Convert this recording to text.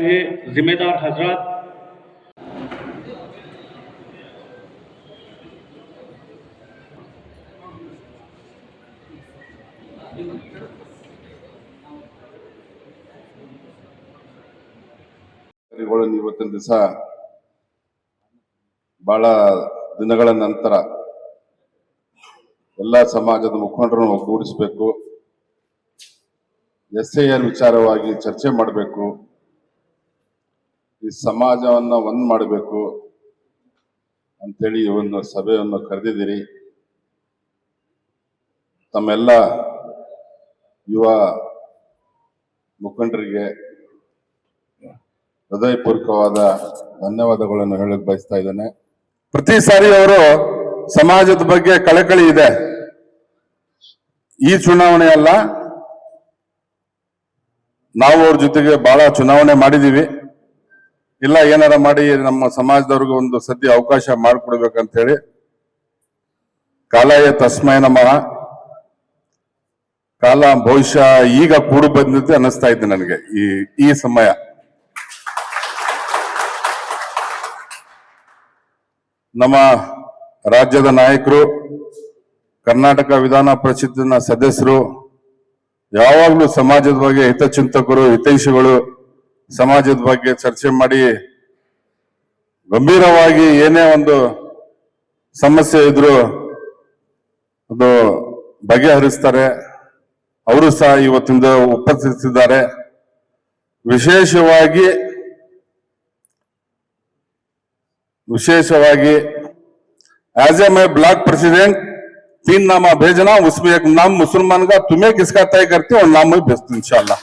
जाएंगे जिम्मेदार हजरात। ಇವತ್ತಿನ ದಿವಸ ಬಹಳ ದಿನಗಳ ನಂತರ ಎಲ್ಲ ಸಮಾಜದ ಮುಖಂಡರನ್ನು ಒಗ್ಗೂಡಿಸಬೇಕು, SIR ವಿಚಾರವಾಗಿ ಚರ್ಚೆ ಮಾಡಬೇಕು, ಈ ಸಮಾಜವನ್ನು ಒಂದ್ ಮಾಡಬೇಕು ಅಂತೇಳಿ ಒಂದು ಸಭೆಯನ್ನು ಕರೆದಿದ್ದೀರಿ. ತಮ್ಮೆಲ್ಲ ಯುವ ಮುಖಂಡರಿಗೆ ಹೃದಯಪೂರ್ವಕವಾದ ಧನ್ಯವಾದಗಳನ್ನು ಹೇಳಕ್ ಬಯಸ್ತಾ ಇದ್ದೇನೆ. ಪ್ರತಿ ಸಾರಿ ಅವರು ಸಮಾಜದ ಬಗ್ಗೆ ಕಳಕಳಿ ಇದೆ. ಈ ಚುನಾವಣೆ ಅಲ್ಲ, ನಾವು ಅವ್ರ ಜೊತೆಗೆ ಬಹಳ ಚುನಾವಣೆ ಮಾಡಿದೀವಿ. ಇಲ್ಲ ಏನಾರ ಮಾಡಿ ನಮ್ಮ ಸಮಾಜದವ್ರಿಗೆ ಒಂದು ಸದ್ಯ ಅವಕಾಶ ಮಾಡಿಕೊಡ್ಬೇಕಂತ ಹೇಳಿ ಕಾಲಾಯ ತಸ್ಮೈ ನಮಃ. ಕಾಲ ಬಹುಶಃ ಈಗ ಕೂಡು ಬಂದಿದೆ ಅನ್ನಿಸ್ತಾ ಇದ್ದೆ ನನಗೆ ಈ ಸಮಯ. ನಮ್ಮ ರಾಜ್ಯದ ನಾಯಕರು, ಕರ್ನಾಟಕ ವಿಧಾನ ಪರಿಷತ್ತಿನ ಸದಸ್ಯರು ಯಾವಾಗಲೂ ಸಮಾಜದ ಬಗ್ಗೆ ಹಿತಚಿಂತಕರು, ಹಿತೈಷಿಗಳು ಸಮಾಜದ ಬಗ್ಗೆ ಚರ್ಚೆ ಮಾಡಿ ಗಂಭೀರವಾಗಿ ಏನೇ ಒಂದು ಸಮಸ್ಯೆ ಇದ್ರು ಅದು ಬಗೆಹರಿಸ್ತಾರೆ. ಅವರು ಸಹ ಇವತ್ತಿಂದ ಉಪಸ್ಥಿತಿದ್ದಾರೆ. ವಿಶೇಷವಾಗಿ एज ए मैं ब्लॉक प्रेसिडेंट 3 नामा भेजना, उसमें एक नाम मुसलमान का, तुम्हें किसका तय करते हो और नाम मैं भेजती हूं इंशाल्लाह।